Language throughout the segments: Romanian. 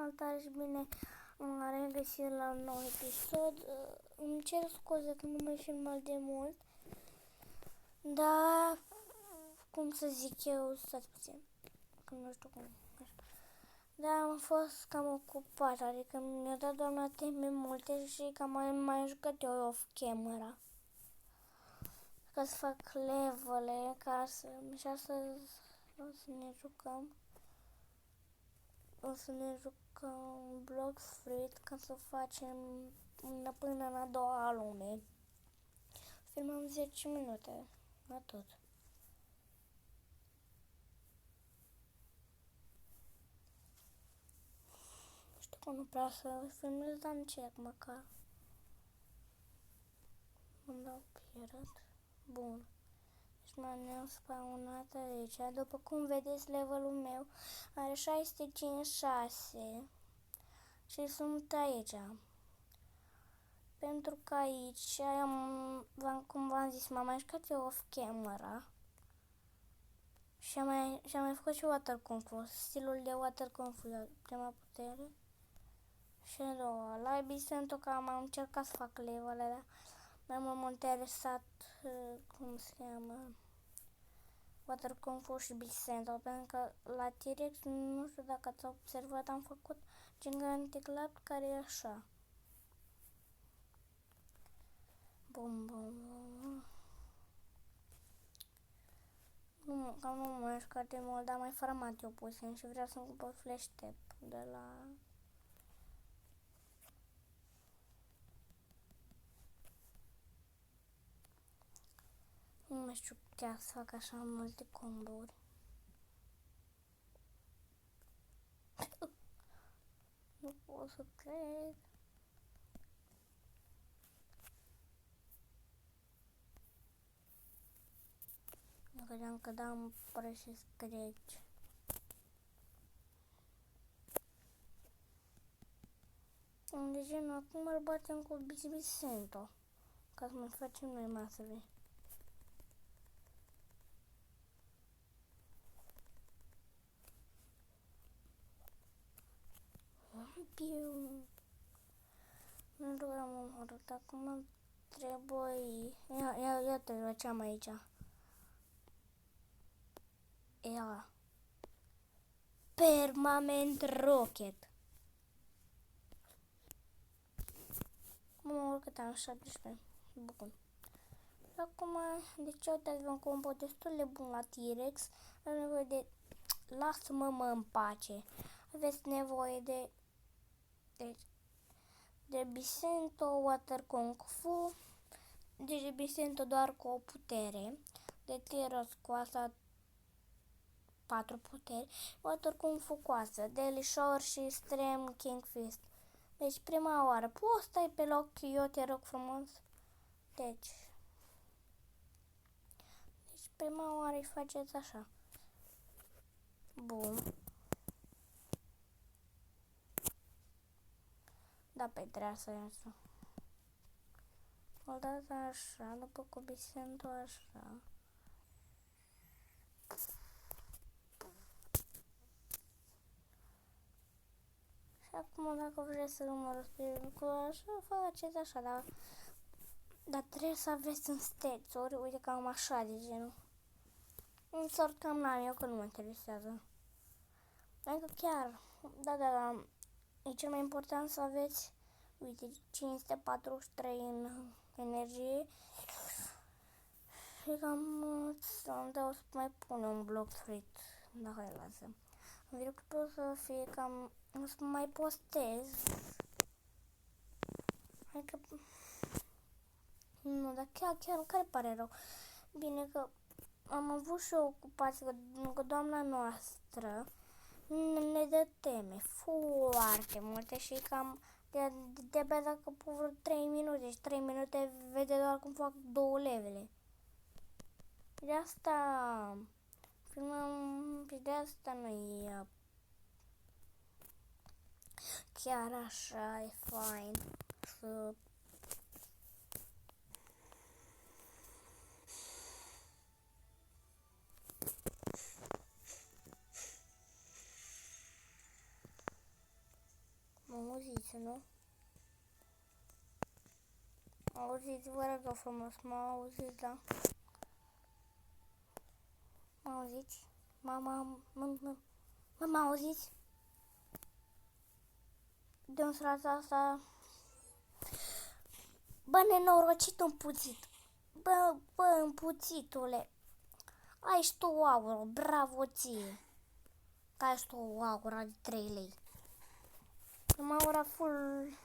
salutare și bine am regăsit la un nou episod. Îmi cer scuze că nu mai filmat de mult, dar cum să zic eu, stați puțin, că nu știu cum. Dar am fost cam ocupat, adică mi-a dat doamna teme multe și cam mai jucat eu off camera. Ca să fac levele, ca să... și astăzi o să ne jucăm. O să ne jucăm Blox Fruit ca să facem până în a doua lume. Filmăm 10 minute, atât. Știu că nu prea să filmez, dar încerc măcar. Îmi dau pierat. Bun. Deci m-am spawnat aici. După cum vedeți, levelul meu are 656 și sunt aici. Pentru că aici, cum v-am zis, m-am mai jucat eu off camera și am mai făcut și water kung fu, stilul de water kung fu, prima putere și a doua. La Ebicento că am încercat să fac levelele, mai mult m-a interesat, cum se cheamă, water kung fu și Bicento, pentru că la T-Rex, nu știu dacă ați observat, am făcut Gigantic Lab care e așa. Bum, bum, bum. Cam nu mă jucat de mult, dar mai farmat eu puțin și vreau să-mi cumpăr flash tap de la... Nu mai știu chiar să fac așa multe combo-uri. Nu pot să cred. Eu credeam că da, îmi părăsesc aici. De genul, acum îl batem cu Bicento, ca să mai facem noi masele. Piu. Nu doar am omorât, acum trebuie... Iată, la ce am aici. Ia. Permanent Rocket. Mă urcă am 17. Bun. Acum, deci uitați, un combo destul de bun la T-Rex. Am nevoie de... Lasă-mă în pace. Aveți nevoie de... De Bicento, Water Kung Fu. Deci de Bicento doar cu o putere. De T-Rex cu asta 4 puteri. Water Kung Fu cu asta. Daily Shower și Extreme King Fist. Deci prima oară. Poți stai pe loc, eu te rog frumos. Deci prima oară îi faceți așa. Bun. Da, pe trebuia să iasă. O dată așa, după cu Bicento așa. Și acum dacă vreți să numărăți pe lucrul așa, faceți așa, dar trebuie să aveți în stețuri, uite cam așa de genul. În sort cam n-am eu, că nu mă interesează. Adică chiar, da, e cel mai important să aveți, uite, 543 în energie. Și cam o să mai pun un Blox Fruit, dacă îl lasă. Am văzut că pot să fie cam, o să mai postez. Adică, nu, dar chiar care pare rău. Bine că am avut și o ocupație, că doamna noastră ne dă teme foarte multe și cam de-abia dacă pot vreo 3 minute și 3 minute vede doar cum fac 2 levele. De asta filmăm și de asta nu e chiar așa, e fain să... auziți, nu? Auziți, vă rog frumos, mă auziți, da? Mă auziți? Mă auziți? De un sărat asta... Bă, nenorocit împuțit. Bă, împuțitule. Ai și tu o aură, bravo ție. Că ai și tu o aură de 3 lei. Am aura full...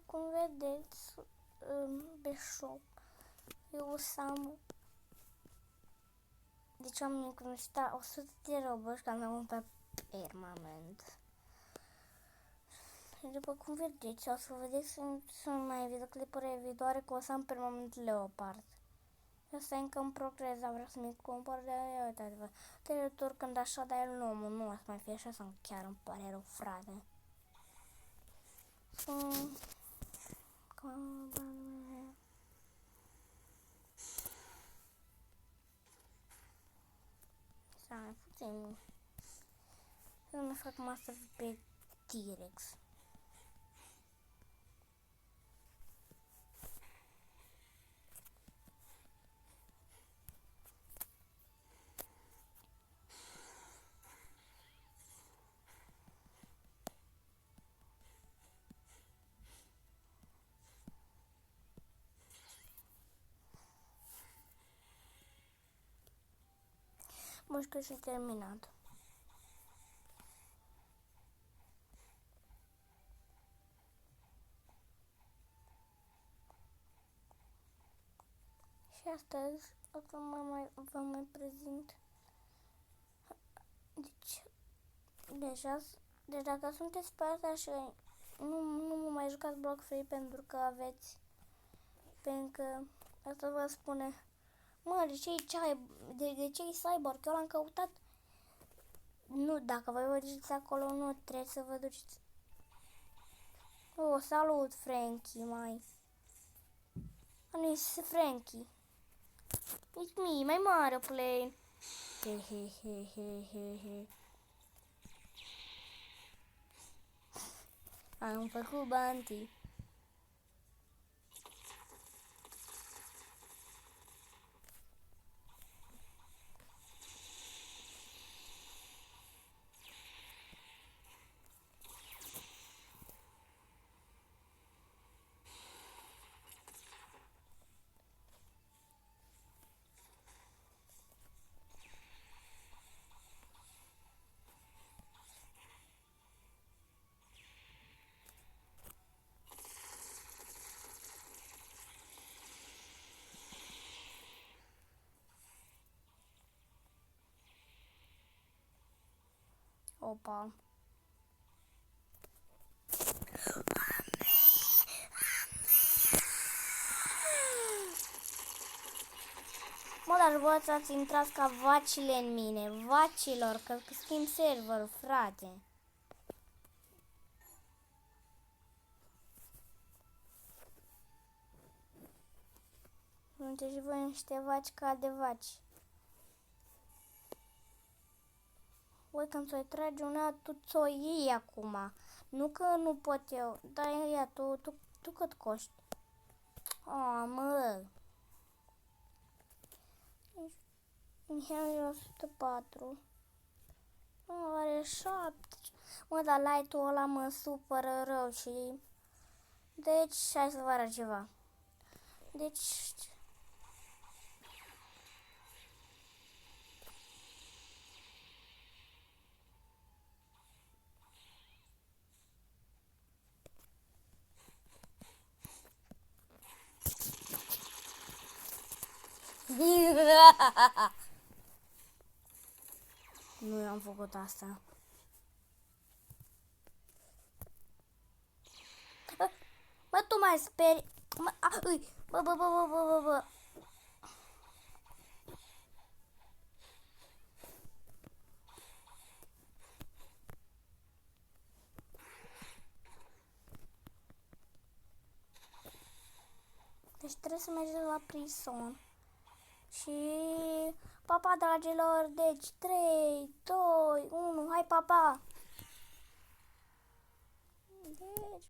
Cum vedeți, pe shop, eu o să am... Deci am economisat 100 de roboți ca să am pe permanent. Și după cum vedeți, o să vedeți sunt mai videoclipuri viitoare că o să am permanent Leopard. Asta e încă în progres, dar vreau să mi cumpăr de uitați-vă. Teletur când așa, dar el nu o să mai fie așa, sau chiar îmi pare rău, frate. Stai puțin. Să mi fac master pe T-Rex. Mușcă și terminat. Și astăzi o să vă mai prezint. Deci dacă sunteți pe asta și nu mă mai jucați Block Free pentru că aveți, pentru că asta vă spune, mă, de ce e Cyborg? Eu l-am căutat. Nu, dacă voi vă duceți acolo, nu trebuie să vă duceți. Oh, salut, Frankie, mai. Nu este Frankie. It's me, my Mario play. Hehehehehe. Am făcut Banty. Opa. Mă, dar voi ați intrat ca vacile în mine. Vacilor, că schimb serverul, frate. Sunteți voi niște vaci ca de vaci. Voi când ți-o trage una, tu ți-o iei acum. Nu că nu pot eu. Dar ia, tu cât coști? Mă. Henry 104. Are 7. Mă, dar light-ul ăla mă supără rău și... Deci, hai să vă arăt ceva. Deci... Nu, eu am făcut asta. Mă, tu mai speri. Bă. Deci trebuie să mergem la prison. Și papa, dragilor, deci 3, 2, 1, hai papa! Deci